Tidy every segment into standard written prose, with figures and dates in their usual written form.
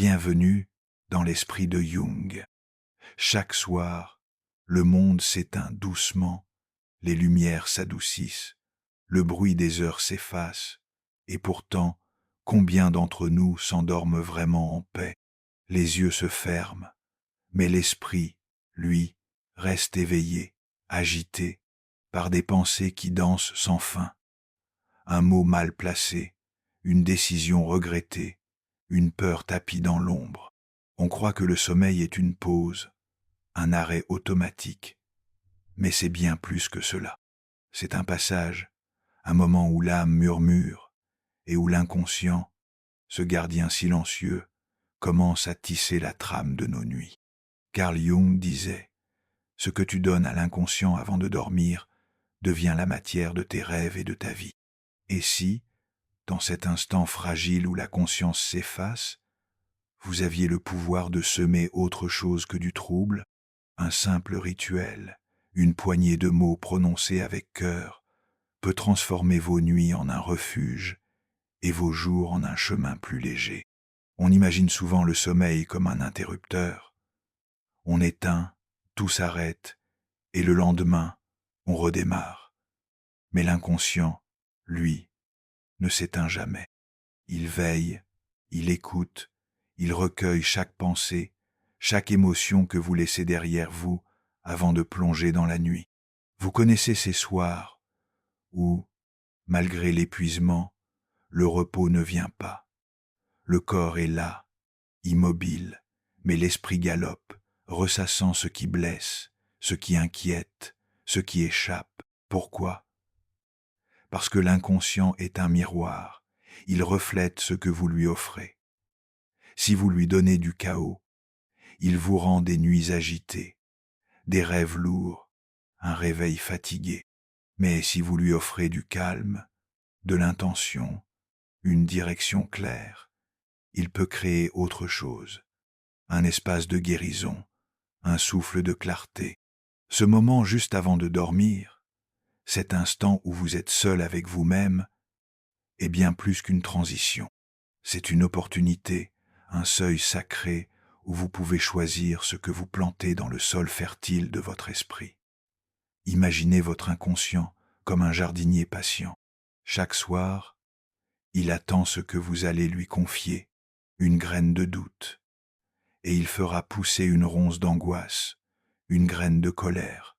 Bienvenue dans l'esprit de Jung. Chaque soir, le monde s'éteint doucement, les lumières s'adoucissent, le bruit des heures s'efface, et pourtant, combien d'entre nous s'endorment vraiment en paix? Les yeux se ferment, mais l'esprit, lui, reste éveillé, agité, par des pensées qui dansent sans fin. Un mot mal placé, une décision regrettée, une peur tapie dans l'ombre. On croit que le sommeil est une pause, un arrêt automatique. Mais c'est bien plus que cela. C'est un passage, un moment où l'âme murmure et où l'inconscient, ce gardien silencieux, commence à tisser la trame de nos nuits. Carl Jung disait « Ce que tu donnes à l'inconscient avant de dormir devient la matière de tes rêves et de ta vie. » Et si, dans cet instant fragile où la conscience s'efface, vous aviez le pouvoir de semer autre chose que du trouble, un simple rituel, une poignée de mots prononcés avec cœur, peut transformer vos nuits en un refuge et vos jours en un chemin plus léger. On imagine souvent le sommeil comme un interrupteur. On éteint, tout s'arrête, et le lendemain, on redémarre. Mais l'inconscient, lui, ne s'éteint jamais. Il veille, il écoute, il recueille chaque pensée, chaque émotion que vous laissez derrière vous avant de plonger dans la nuit. Vous connaissez ces soirs où, malgré l'épuisement, le repos ne vient pas. Le corps est là, immobile, mais l'esprit galope, ressassant ce qui blesse, ce qui inquiète, ce qui échappe. Pourquoi? Parce que l'inconscient est un miroir, il reflète ce que vous lui offrez. Si vous lui donnez du chaos, il vous rend des nuits agitées, des rêves lourds, un réveil fatigué. Mais si vous lui offrez du calme, de l'intention, une direction claire, il peut créer autre chose, un espace de guérison, un souffle de clarté. Ce moment juste avant de dormir, cet instant où vous êtes seul avec vous-même, est bien plus qu'une transition. C'est une opportunité, un seuil sacré où vous pouvez choisir ce que vous plantez dans le sol fertile de votre esprit. Imaginez votre inconscient comme un jardinier patient. Chaque soir, il attend ce que vous allez lui confier, une graine de doute, et il fera pousser une ronce d'angoisse, une graine de colère,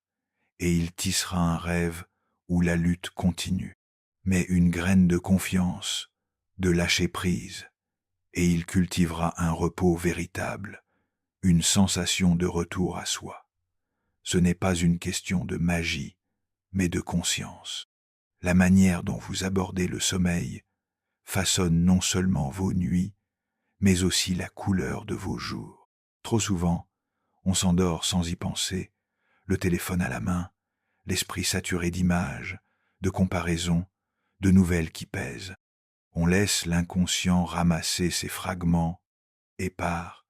et il tissera un rêve où la lutte continue, mais une graine de confiance, de lâcher prise, et il cultivera un repos véritable, une sensation de retour à soi. Ce n'est pas une question de magie, mais de conscience. La manière dont vous abordez le sommeil façonne non seulement vos nuits, mais aussi la couleur de vos jours. Trop souvent, on s'endort sans y penser, le téléphone à la main, l'esprit saturé d'images, de comparaisons, de nouvelles qui pèsent. On laisse l'inconscient ramasser ces fragments, épars,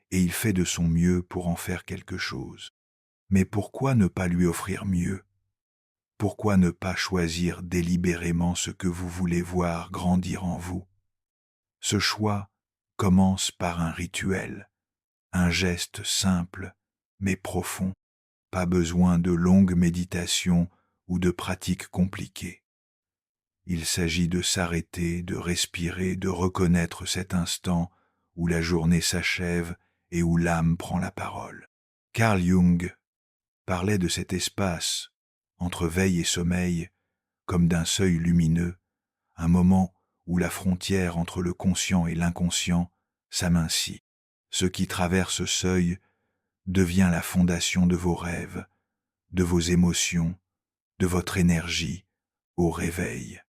et il fait de son mieux pour en faire quelque chose. Mais pourquoi ne pas lui offrir mieux? Pourquoi ne pas choisir délibérément ce que vous voulez voir grandir en vous? Ce choix commence par un rituel, un geste simple mais profond, pas besoin de longues méditations ou de pratiques compliquées. Il s'agit de s'arrêter, de respirer, de reconnaître cet instant où la journée s'achève et où l'âme prend la parole. Carl Jung parlait de cet espace entre veille et sommeil comme d'un seuil lumineux, un moment où la frontière entre le conscient et l'inconscient s'amincit. Ce qui traverse ce seuil devient la fondation de vos rêves, de vos émotions, de votre énergie au réveil.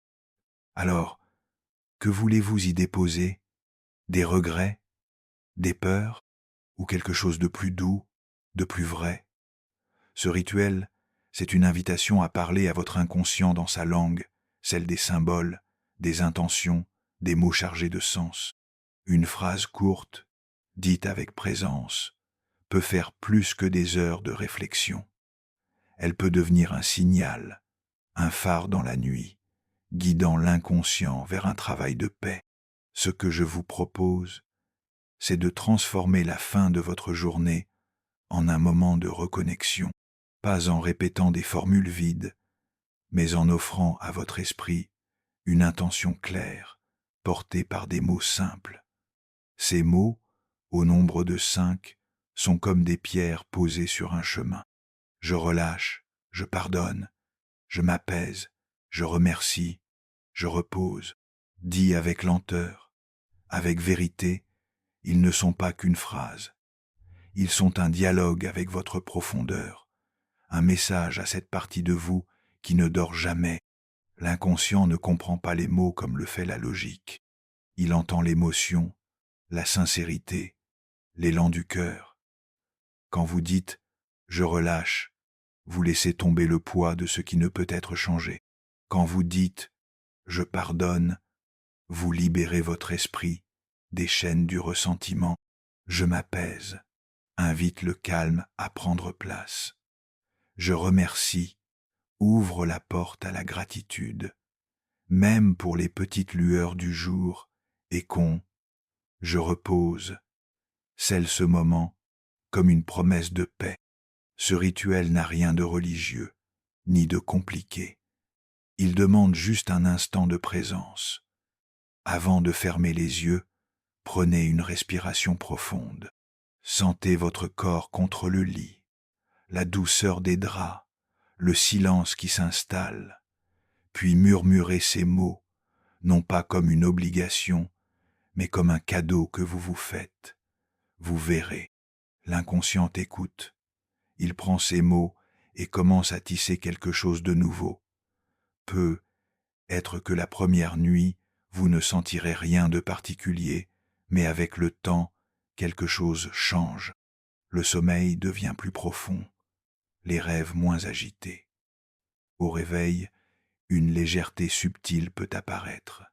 Alors, que voulez-vous y déposer? Des regrets? Des peurs? Ou quelque chose de plus doux, de plus vrai? Ce rituel, c'est une invitation à parler à votre inconscient dans sa langue, celle des symboles, des intentions, des mots chargés de sens. Une phrase courte, dite avec présence, peut faire plus que des heures de réflexion. Elle peut devenir un signal, un phare dans la nuit, guidant l'inconscient vers un travail de paix. Ce que je vous propose, c'est de transformer la fin de votre journée en un moment de reconnexion, pas en répétant des formules vides, mais en offrant à votre esprit une intention claire, portée par des mots simples. Ces mots, au nombre de 5, sont comme des pierres posées sur un chemin. Je relâche, je pardonne, je m'apaise, je remercie, je repose. Dit avec lenteur, avec vérité, ils ne sont pas qu'une phrase. Ils sont un dialogue avec votre profondeur, un message à cette partie de vous qui ne dort jamais. L'inconscient ne comprend pas les mots comme le fait la logique. Il entend l'émotion, la sincérité, l'élan du cœur. Quand vous dites « je relâche », vous laissez tomber le poids de ce qui ne peut être changé. Quand vous dites « je pardonne », vous libérez votre esprit des chaînes du ressentiment. « Je m'apaise » invite le calme à prendre place. « Je remercie » ouvre la porte à la gratitude, même pour les petites lueurs du jour, et « je repose » scelle ce moment comme une promesse de paix. Ce rituel n'a rien de religieux, ni de compliqué. Il demande juste un instant de présence. Avant de fermer les yeux, prenez une respiration profonde. Sentez votre corps contre le lit, la douceur des draps, le silence qui s'installe, puis murmurez ces mots, non pas comme une obligation, mais comme un cadeau que vous vous faites. Vous verrez, l'inconscient écoute. Il prend ces mots et commence à tisser quelque chose de nouveau. Peut être que la première nuit, vous ne sentirez rien de particulier, mais avec le temps, quelque chose change. Le sommeil devient plus profond, les rêves moins agités. Au réveil, une légèreté subtile peut apparaître,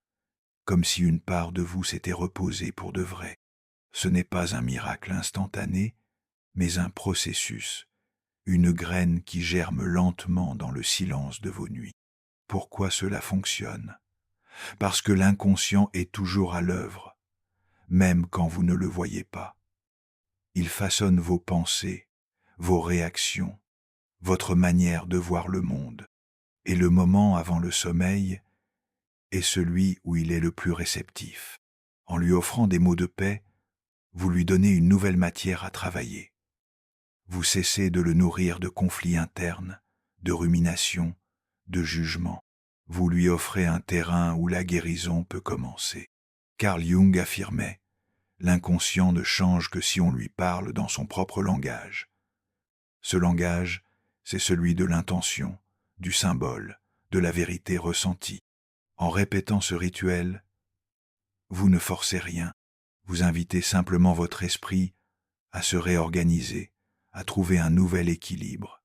comme si une part de vous s'était reposée pour de vrai. Ce n'est pas un miracle instantané, mais un processus, une graine qui germe lentement dans le silence de vos nuits. Pourquoi cela fonctionne? Parce que l'inconscient est toujours à l'œuvre, même quand vous ne le voyez pas. Il façonne vos pensées, vos réactions, votre manière de voir le monde. Et le moment avant le sommeil est celui où il est le plus réceptif. En lui offrant des mots de paix, vous lui donnez une nouvelle matière à travailler. Vous cessez de le nourrir de conflits internes, de ruminations, de jugements. Vous lui offrez un terrain où la guérison peut commencer. Carl Jung affirmait « L'inconscient ne change que si on lui parle dans son propre langage. » Ce langage, c'est celui de l'intention, du symbole, de la vérité ressentie. En répétant ce rituel, vous ne forcez rien, vous invitez simplement votre esprit à se réorganiser, à trouver un nouvel équilibre.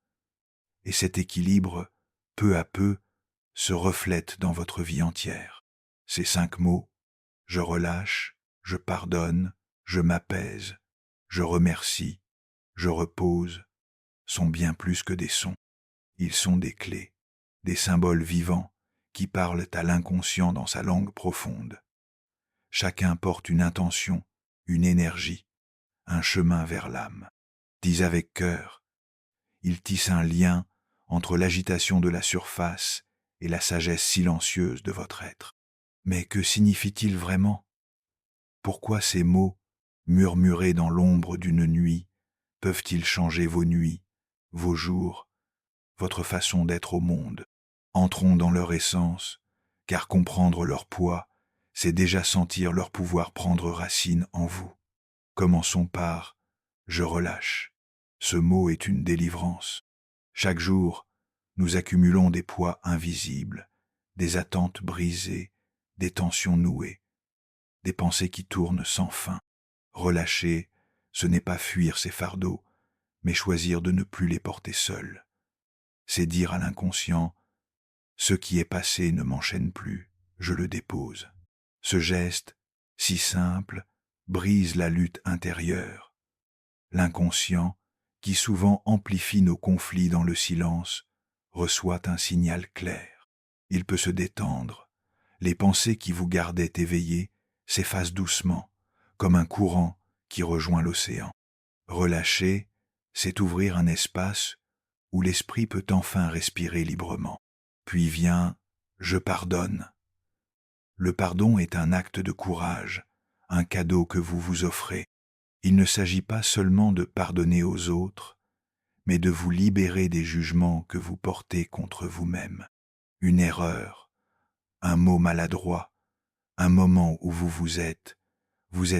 Et cet équilibre, peu à peu, se reflète dans votre vie entière. Ces 5 mots, je relâche, je pardonne, je m'apaise, je remercie, je repose, sont bien plus que des sons. Ils sont des clés, des symboles vivants qui parlent à l'inconscient dans sa langue profonde. Chacun porte une intention, une énergie, un chemin vers l'âme. Dis avec cœur. Il tisse un lien entre l'agitation de la surface et la sagesse silencieuse de votre être. Mais que signifie-t-il vraiment? Pourquoi ces mots, murmurés dans l'ombre d'une nuit, peuvent-ils changer vos nuits, vos jours, votre façon d'être au monde? Entrons dans leur essence, car comprendre leur poids, c'est déjà sentir leur pouvoir prendre racine en vous. Commençons par « je relâche ». Ce mot est une délivrance. Chaque jour, nous accumulons des poids invisibles, des attentes brisées, des tensions nouées, des pensées qui tournent sans fin. Relâcher, ce n'est pas fuir ces fardeaux, mais choisir de ne plus les porter seuls. C'est dire à l'inconscient « ce qui est passé ne m'enchaîne plus, je le dépose ». Ce geste, si simple, brise la lutte intérieure. L'inconscient, qui souvent amplifie nos conflits dans le silence, reçoit un signal clair. Il peut se détendre. Les pensées qui vous gardaient éveillés s'effacent doucement, comme un courant qui rejoint l'océan. Relâcher, c'est ouvrir un espace où l'esprit peut enfin respirer librement. Puis vient « je pardonne ». Le pardon est un acte de courage, un cadeau que vous vous offrez. Il ne s'agit pas seulement de pardonner aux autres, mais de vous libérer des jugements que vous portez contre vous-même. Une erreur, un mot maladroit, un moment où vous êtes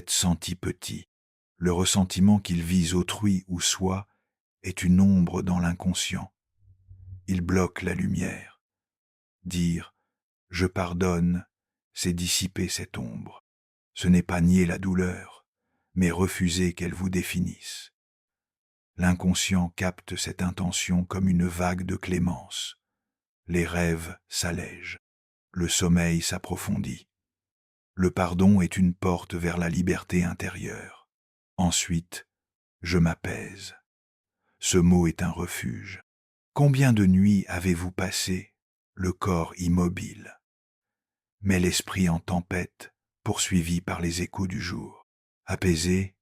senti petit. Le ressentiment qu'il vise autrui ou soi est une ombre dans l'inconscient. Il bloque la lumière. Dire « je pardonne », c'est dissiper cette ombre. Ce n'est pas nier la douleur, mais refuser qu'elle vous définisse. L'inconscient capte cette intention comme une vague de clémence. Les rêves s'allègent. Le sommeil s'approfondit. Le pardon est une porte vers la liberté intérieure. Ensuite, je m'apaise. Ce mot est un refuge. Combien de nuits avez-vous passé, le corps immobile, mais l'esprit en tempête, poursuivi par les échos du jour? Apaiser,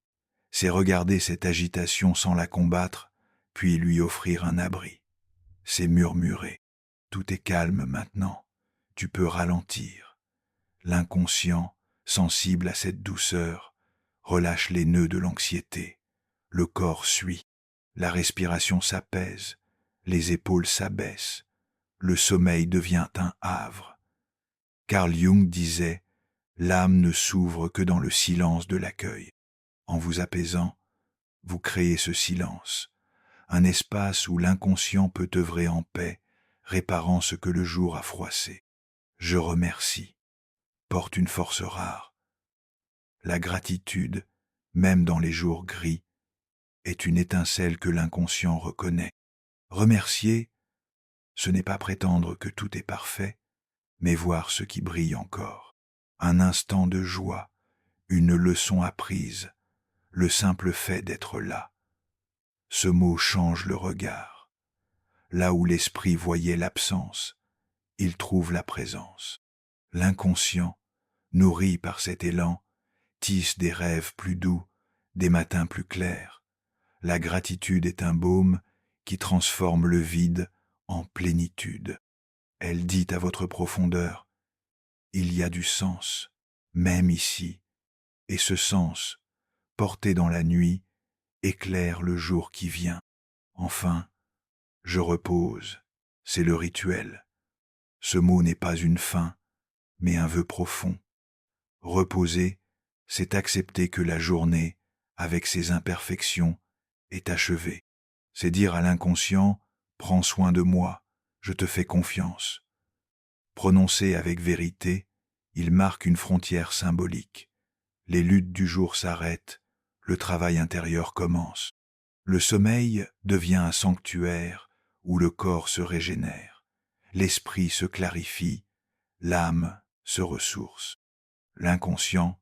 c'est regarder cette agitation sans la combattre, puis lui offrir un abri. C'est murmurer. Tout est calme maintenant. Tu peux ralentir. L'inconscient, sensible à cette douceur, relâche les nœuds de l'anxiété. Le corps suit. La respiration s'apaise. Les épaules s'abaissent. Le sommeil devient un havre. Carl Jung disait « L'âme ne s'ouvre que dans le silence de l'accueil ». En vous apaisant, vous créez ce silence, un espace où l'inconscient peut œuvrer en paix, réparant ce que le jour a froissé. Je remercie porte une force rare. La gratitude, même dans les jours gris, est une étincelle que l'inconscient reconnaît. Remercier, ce n'est pas prétendre que tout est parfait, mais voir ce qui brille encore. Un instant de joie, une leçon apprise, le simple fait d'être là. Ce mot change le regard. Là où l'esprit voyait l'absence, il trouve la présence. L'inconscient, nourri par cet élan, tisse des rêves plus doux, des matins plus clairs. La gratitude est un baume qui transforme le vide en plénitude. Elle dit à votre profondeur, il y a du sens, même ici, et ce sens, porté dans la nuit, éclaire le jour qui vient. Enfin, je repose, c'est le rituel. Ce mot n'est pas une fin, mais un vœu profond. Reposer, c'est accepter que la journée, avec ses imperfections, est achevée. C'est dire à l'inconscient, prends soin de moi, je te fais confiance. Prononcé avec vérité, il marque une frontière symbolique. Les luttes du jour s'arrêtent, le travail intérieur commence. Le sommeil devient un sanctuaire où le corps se régénère, l'esprit se clarifie, l'âme se ressource. L'inconscient,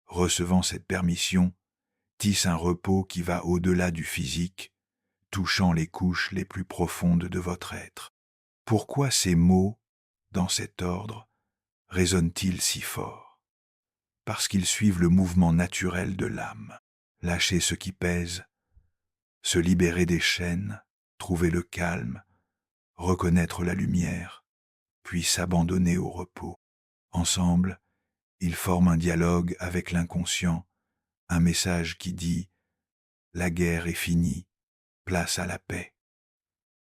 recevant cette permission, tisse un repos qui va au-delà du physique, touchant les couches les plus profondes de votre être. Pourquoi ces mots, dans cet ordre, résonnent-ils si fort? Parce qu'ils suivent le mouvement naturel de l'âme. Lâcher ce qui pèse, se libérer des chaînes, trouver le calme, reconnaître la lumière, puis s'abandonner au repos. Ensemble, ils forment un dialogue avec l'inconscient, un message qui dit « La guerre est finie, place à la paix ».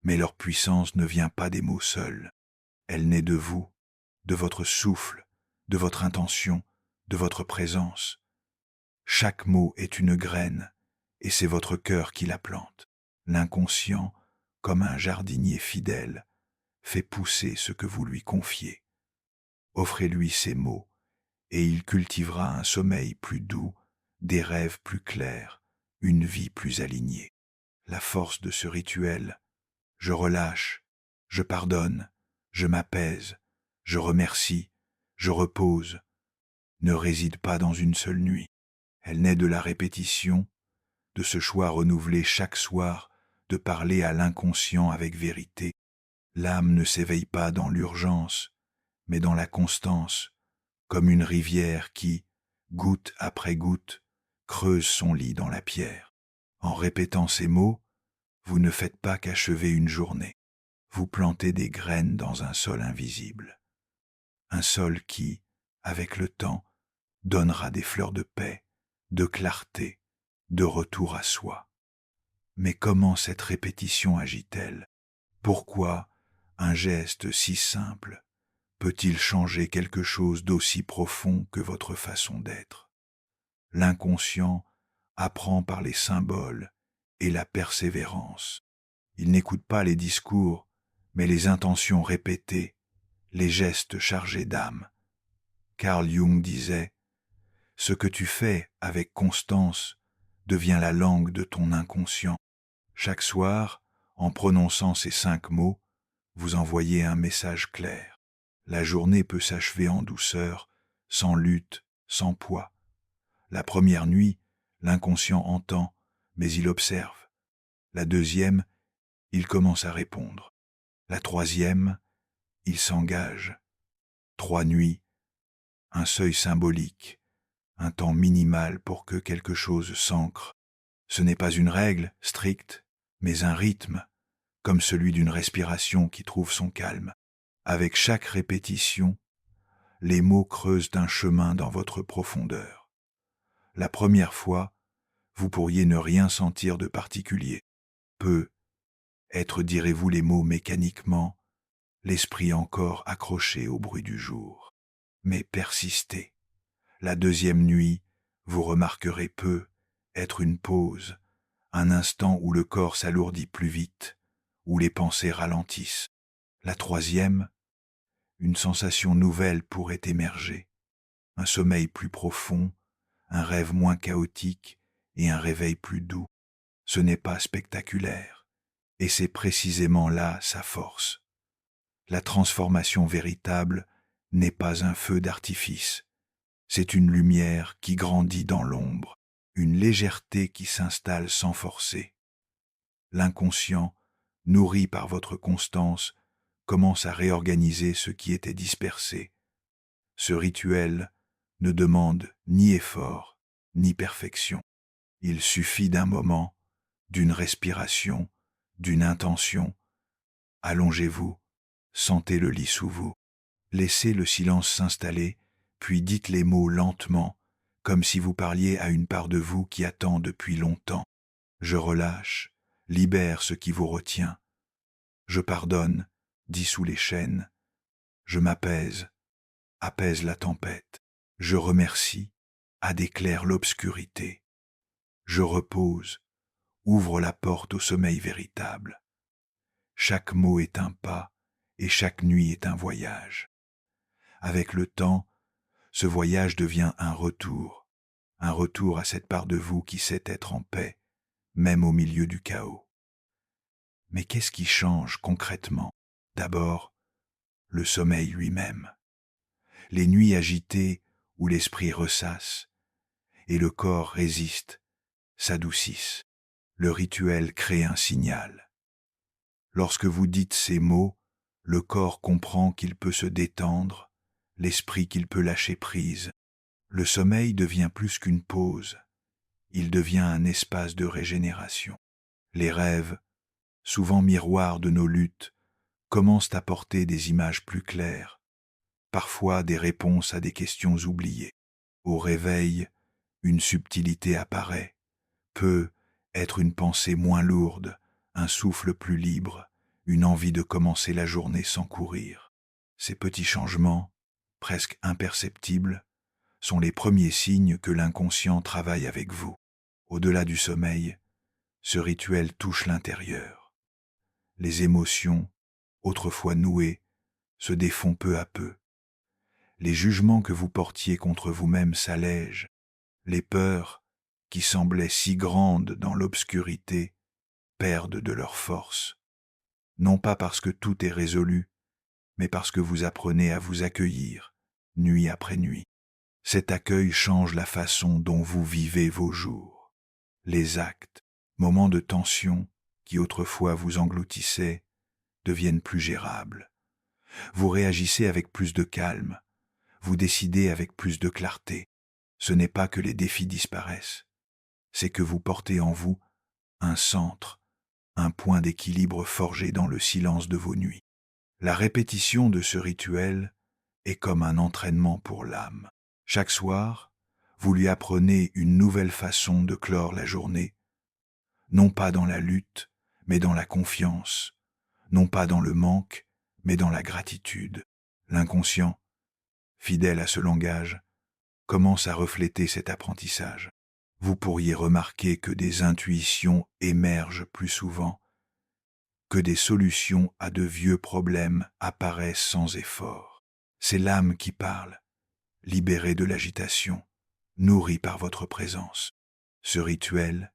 Mais leur puissance ne vient pas des mots seuls. Elle naît de vous, de votre souffle, de votre intention, de votre présence. Chaque mot est une graine, et c'est votre cœur qui la plante. L'inconscient, comme un jardinier fidèle, fait pousser ce que vous lui confiez. Offrez-lui ces mots, et il cultivera un sommeil plus doux, des rêves plus clairs, une vie plus alignée. La force de ce rituel, je relâche, je pardonne, je m'apaise, je remercie, je repose, ne réside pas dans une seule nuit. Elle naît de la répétition, de ce choix renouvelé chaque soir de parler à l'inconscient avec vérité. L'âme ne s'éveille pas dans l'urgence, mais dans la constance, comme une rivière qui, goutte après goutte, creuse son lit dans la pierre. En répétant ces mots, vous ne faites pas qu'achever une journée. Vous plantez des graines dans un sol invisible. Un sol qui, avec le temps, donnera des fleurs de paix, de clarté, de retour à soi. Mais comment cette répétition agit-elle? Pourquoi un geste si simple peut-il changer quelque chose d'aussi profond que votre façon d'être? L'inconscient apprend par les symboles et la persévérance. Il n'écoute pas les discours, mais les intentions répétées, les gestes chargés d'âme. Carl Jung disait « Ce que tu fais avec constance devient la langue de ton inconscient. Chaque soir, en prononçant ces 5 mots, vous envoyez un message clair. La journée peut s'achever en douceur, sans lutte, sans poids. La première nuit, l'inconscient entend, mais il observe. La deuxième, il commence à répondre. La troisième, il s'engage. 3 nuits, un seuil symbolique, un temps minimal pour que quelque chose s'ancre. Ce n'est pas une règle stricte, mais un rythme, comme celui d'une respiration qui trouve son calme. Avec chaque répétition, les mots creusent un chemin dans votre profondeur. La première fois, vous pourriez ne rien sentir de particulier. Peu être, direz-vous les mots mécaniquement, l'esprit encore accroché au bruit du jour. Mais persistez. La deuxième nuit, vous remarquerez peu être une pause, un instant où le corps s'alourdit plus vite, où les pensées ralentissent. La troisième, une sensation nouvelle pourrait émerger, un sommeil plus profond, un rêve moins chaotique et un réveil plus doux. Ce n'est pas spectaculaire, et c'est précisément là sa force. La transformation véritable n'est pas un feu d'artifice, c'est une lumière qui grandit dans l'ombre, une légèreté qui s'installe sans forcer. L'inconscient, nourri par votre constance, commence à réorganiser ce qui était dispersé. Ce rituel ne demande ni effort, ni perfection. Il suffit d'un moment, d'une respiration, d'une intention. Allongez-vous, sentez le lit sous vous. Laissez le silence s'installer, puis dites les mots lentement, comme si vous parliez à une part de vous qui attend depuis longtemps. Je relâche, libère ce qui vous retient. Je pardonne, dissous les chaînes. Je m'apaise, apaise la tempête. Je remercie, adéclaire l'obscurité. Je repose, ouvre la porte au sommeil véritable. Chaque mot est un pas et chaque nuit est un voyage. Avec le temps, ce voyage devient un retour à cette part de vous qui sait être en paix, même au milieu du chaos. Mais qu'est-ce qui change concrètement? D'abord, le sommeil lui-même. Les nuits agitées où l'esprit ressasse et le corps résiste, s'adoucissent. Le rituel crée un signal. Lorsque vous dites ces mots, le corps comprend qu'il peut se détendre, l'esprit qu'il peut lâcher prise. Le sommeil devient plus qu'une pause, il devient un espace de régénération. Les rêves, souvent miroirs de nos luttes, commencent à porter des images plus claires, parfois des réponses à des questions oubliées. Au réveil, une subtilité apparaît, peut être une pensée moins lourde, un souffle plus libre, une envie de commencer la journée sans courir. Ces petits changements, presque imperceptibles, sont les premiers signes que l'inconscient travaille avec vous. Au-delà du sommeil, ce rituel touche l'intérieur. Les émotions, autrefois nouées, se défont peu à peu. Les jugements que vous portiez contre vous-même s'allègent. Les peurs, qui semblaient si grandes dans l'obscurité, perdent de leur force. Non pas parce que tout est résolu, mais parce que vous apprenez à vous accueillir, nuit après nuit. Cet accueil change la façon dont vous vivez vos jours. Les actes, moments de tension qui autrefois vous engloutissaient, deviennent plus gérables. Vous réagissez avec plus de calme, vous décidez avec plus de clarté. Ce n'est pas que les défis disparaissent, c'est que vous portez en vous un centre, un point d'équilibre forgé dans le silence de vos nuits. La répétition de ce rituel est comme un entraînement pour l'âme. Chaque soir, vous lui apprenez une nouvelle façon de clore la journée, non pas dans la lutte, mais dans la confiance, non pas dans le manque, mais dans la gratitude. L'inconscient, fidèle à ce langage, commence à refléter cet apprentissage. Vous pourriez remarquer que des intuitions émergent plus souvent, que des solutions à de vieux problèmes apparaissent sans effort. C'est l'âme qui parle, libérée de l'agitation, nourrie par votre présence. Ce rituel,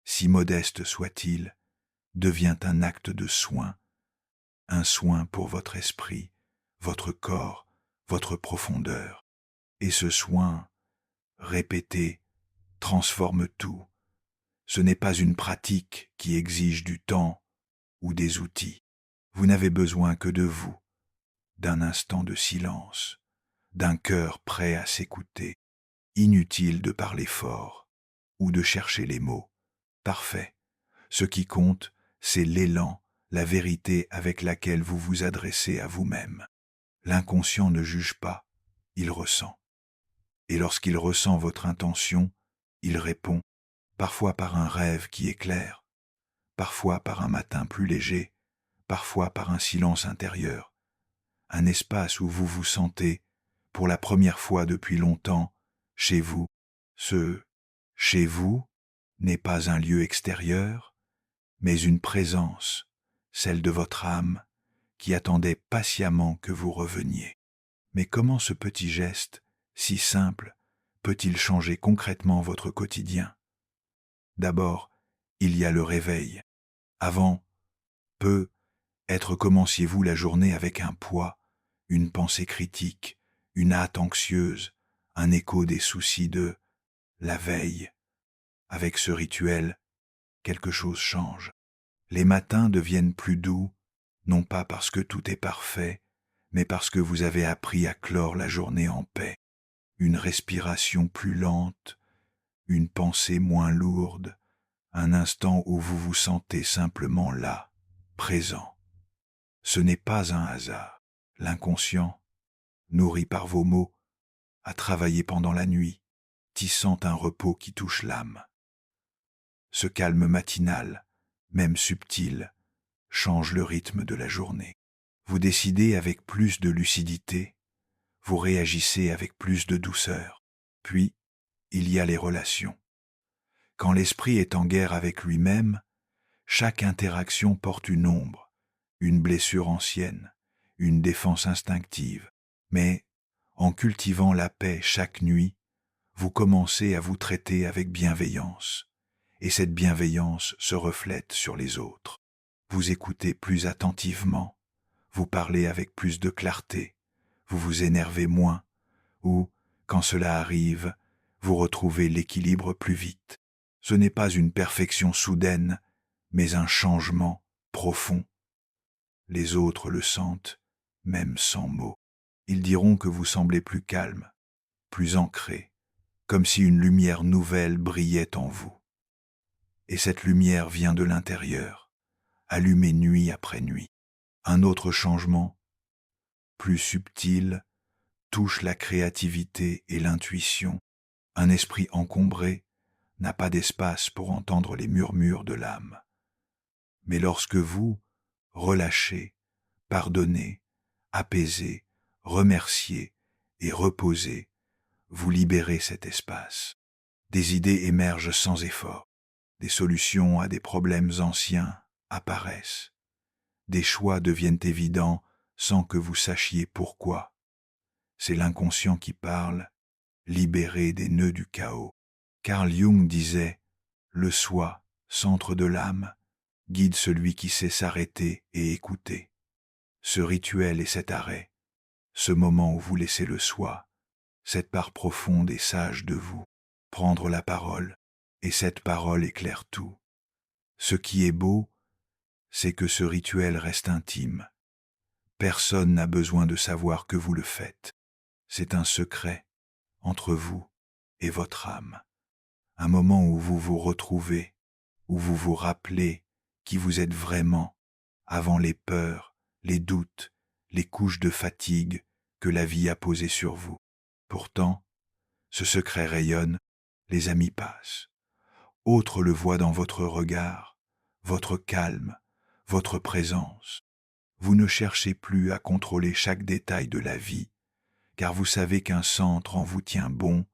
si modeste soit-il, devient un acte de soin, un soin pour votre esprit, votre corps, votre profondeur. Et ce soin, répété, transforme tout. Ce n'est pas une pratique qui exige du temps ou des outils. Vous n'avez besoin que de vous, d'un instant de silence, d'un cœur prêt à s'écouter. Inutile de parler fort ou de chercher les mots. Parfait. Ce qui compte, c'est l'élan, la vérité avec laquelle vous vous adressez à vous-même. L'inconscient ne juge pas, il ressent. Et lorsqu'il ressent votre intention, il répond, parfois par un rêve qui éclaire, parfois par un matin plus léger, parfois par un silence intérieur, un espace où vous vous sentez, pour la première fois depuis longtemps, chez vous. Ce « chez vous » n'est pas un lieu extérieur, mais une présence, celle de votre âme, qui attendait patiemment que vous reveniez. Mais comment ce petit geste, si simple, peut-il changer concrètement votre quotidien? D'abord, il y a le réveil. Avant, être commenciez-vous la journée avec un poids, une pensée critique, une hâte anxieuse, un écho des soucis de la veille. Avec ce rituel, quelque chose change. Les matins deviennent plus doux, non pas parce que tout est parfait, mais parce que vous avez appris à clore la journée en paix. Une respiration plus lente, une pensée moins lourde, un instant où vous vous sentez simplement là, présent. Ce n'est pas un hasard. L'inconscient, nourri par vos mots, a travaillé pendant la nuit, tissant un repos qui touche l'âme. Ce calme matinal, même subtil, change le rythme de la journée. Vous décidez avec plus de lucidité, vous réagissez avec plus de douceur. Puis, il y a les relations. Quand l'esprit est en guerre avec lui-même, chaque interaction porte une ombre, une blessure ancienne, une défense instinctive. Mais, en cultivant la paix chaque nuit, vous commencez à vous traiter avec bienveillance, et cette bienveillance se reflète sur les autres. Vous écoutez plus attentivement, vous parlez avec plus de clarté, vous vous énervez moins, ou, quand cela arrive, vous retrouvez l'équilibre plus vite. Ce n'est pas une perfection soudaine, mais un changement profond. Les autres le sentent, même sans mots. Ils diront que vous semblez plus calme, plus ancré, comme si une lumière nouvelle brillait en vous. Et cette lumière vient de l'intérieur, allumée nuit après nuit. Un autre changement, plus subtil, touche la créativité et l'intuition. Un esprit encombré n'a pas d'espace pour entendre les murmures de l'âme. Mais lorsque vous, relâchez, pardonnez, apaisez, remerciez et reposez, vous libérez cet espace. Des idées émergent sans effort. Des solutions à des problèmes anciens apparaissent. Des choix deviennent évidents sans que vous sachiez pourquoi. C'est l'inconscient qui parle, libéré des nœuds du chaos. Carl Jung disait « Le soi, centre de l'âme, guide celui qui sait s'arrêter et écouter. » Ce rituel est cet arrêt, ce moment où vous laissez le soi, cette part profonde et sage de vous, prendre la parole, et cette parole éclaire tout. Ce qui est beau, c'est que ce rituel reste intime. Personne n'a besoin de savoir que vous le faites. C'est un secret entre vous et votre âme. un moment où vous vous retrouvez, où vous vous rappelez qui vous êtes vraiment, avant les peurs, les doutes, les couches de fatigue que la vie a posées sur vous. Pourtant, ce secret rayonne, les amis passent. Autres le voient dans votre regard, votre calme, votre présence. Vous ne cherchez plus à contrôler chaque détail de la vie, car vous savez qu'un centre en vous tient bon,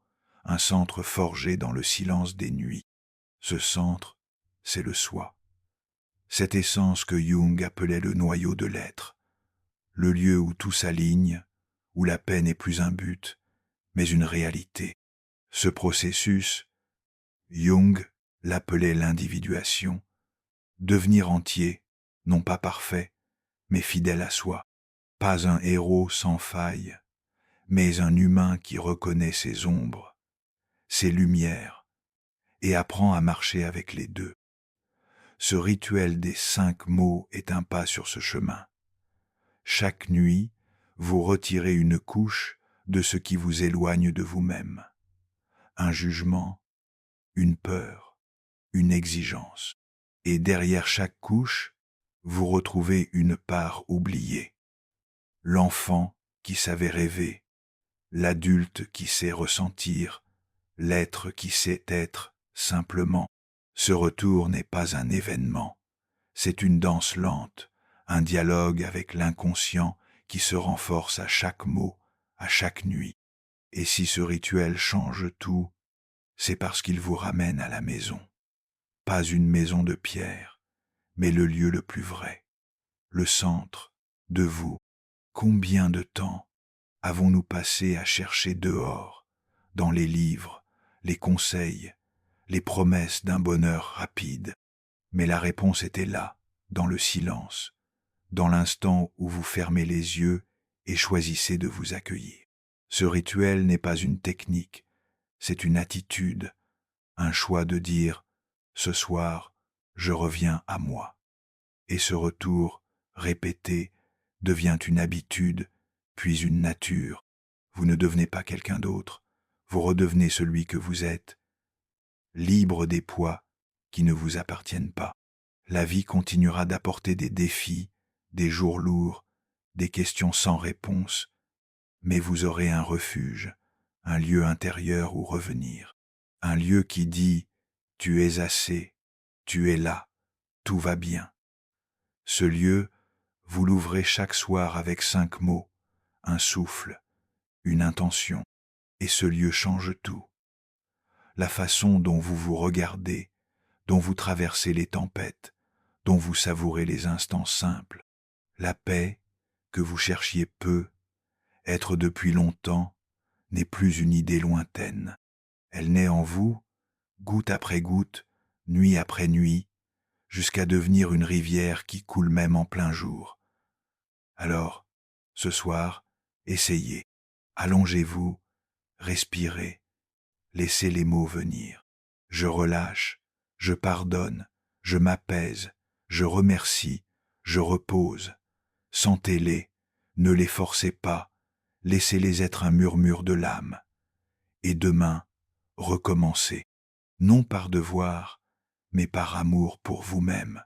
un centre forgé dans le silence des nuits. Ce centre, c'est le soi. Cette essence que Jung appelait le noyau de l'être, le lieu où tout s'aligne, où la paix n'est plus un but, mais une réalité. Ce processus, Jung l'appelait l'individuation, devenir entier, non pas parfait, mais fidèle à soi, pas un héros sans faille, mais un humain qui reconnaît ses ombres, ses lumières, et apprend à marcher avec les deux. Ce rituel des 5 mots est un pas sur ce chemin. Chaque nuit, vous retirez une couche de ce qui vous éloigne de vous-même. Un jugement, une peur, une exigence. Et derrière chaque couche, vous retrouvez une part oubliée. L'enfant qui savait rêver, l'adulte qui sait ressentir, l'être qui sait être simplement. Ce retour n'est pas un événement, c'est une danse lente, un dialogue avec l'inconscient qui se renforce à chaque mot, à chaque nuit. Et si ce rituel change tout, c'est parce qu'il vous ramène à la maison. Pas une maison de pierre, mais le lieu le plus vrai, le centre de vous. Combien de temps avons-nous passé à chercher dehors, dans les livres, les conseils, les promesses d'un bonheur rapide? Mais la réponse était là, dans le silence, dans l'instant où vous fermez les yeux et choisissez de vous accueillir. Ce rituel n'est pas une technique, c'est une attitude, un choix de dire « ce soir, je reviens à moi ». Et ce retour, répété, devient une habitude, puis une nature. Vous ne devenez pas quelqu'un d'autre, vous redevenez celui que vous êtes, libre des poids qui ne vous appartiennent pas. La vie continuera d'apporter des défis, des jours lourds, des questions sans réponse, mais vous aurez un refuge, un lieu intérieur où revenir, un lieu qui dit « tu es assez, tu es là, tout va bien ». Ce lieu, vous l'ouvrez chaque soir avec 5 mots, un souffle, une intention, et ce lieu change tout. La façon dont vous vous regardez, dont vous traversez les tempêtes, dont vous savourez les instants simples, la paix que vous cherchiez peu, être depuis longtemps, n'est plus une idée lointaine. Elle naît en vous, goutte après goutte, nuit après nuit, jusqu'à devenir une rivière qui coule même en plein jour. Alors, ce soir, essayez, allongez-vous, respirez, laissez les mots venir. Je relâche, je pardonne, je m'apaise, je remercie, je repose. Sentez-les, ne les forcez pas, laissez-les être un murmure de l'âme. Et demain, recommencez, non par devoir, mais par amour pour vous-même.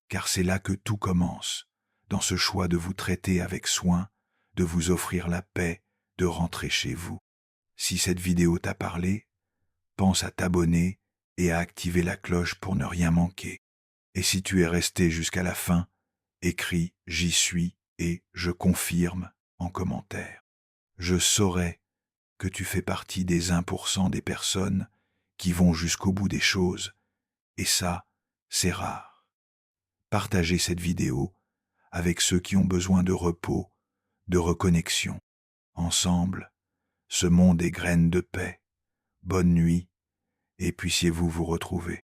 Car c'est là que tout commence, dans ce choix de vous traiter avec soin, de vous offrir la paix, de rentrer chez vous. Si cette vidéo t'a parlé, pense à t'abonner et à activer la cloche pour ne rien manquer. Et si tu es resté jusqu'à la fin, écris « J'y suis » et « Je confirme » en commentaire. Je saurai que tu fais partie des 1% des personnes qui vont jusqu'au bout des choses, et ça, c'est rare. Partagez cette vidéo avec ceux qui ont besoin de repos, de reconnexion. Ensemble, semons des graines de paix. Bonne nuit, et puissiez-vous vous retrouver.